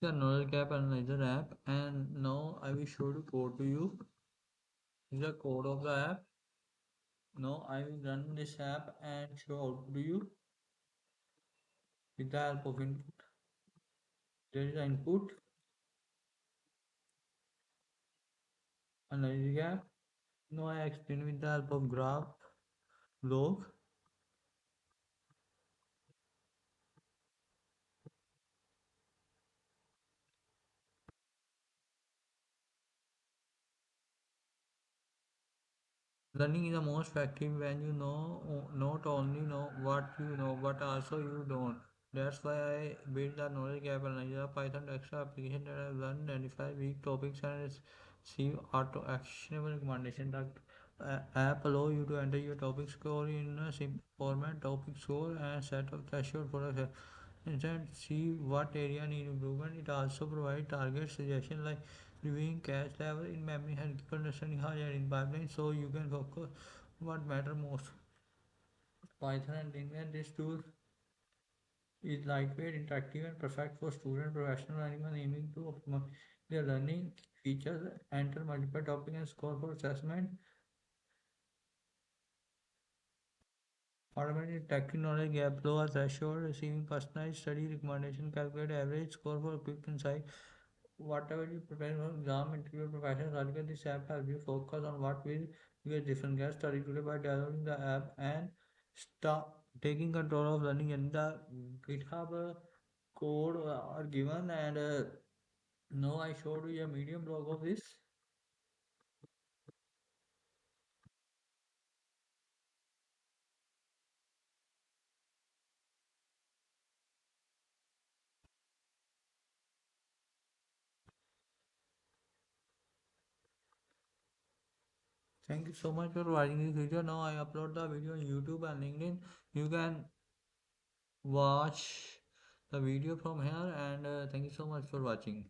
The knowledge gap analyzer app, and now I will show the code to you. This is the code of the app. Now I will run this app and show out to you with the help of input. There is the input analyzer gap. Now I explain with the help of graph log. Learning is the most effective when you know not only know what you know but also you don't. That's why I built the knowledge gap analyzer Python extra application that I learned identify weak topics and receive auto actionable recommendation. The app allow you to enter your topic score in a simple format, topic score and set of threshold for a instead see what area need improvement. It also provides target suggestion like reviewing cache level in memory and keep understanding how you're in pipeline so you can focus what matter most. Python and Tkinter, this tool is lightweight, interactive and perfect for student, professional, anyone aiming to optimize their learning. Features enter multiple topics and score for assessment. Automated technology gap lower threshold, receiving personalized study recommendation, calculate average score for quick insight. Whatever you prepare for exam, interview, professional article, this app helps you focus on what will your different guests study today by downloading the app and start taking control of learning. And the GitHub code are given, and now I showed you a medium blog of this. Thank you so much for watching this video. Now I upload the video on YouTube and LinkedIn. You can watch the video from here, and thank you so much for watching.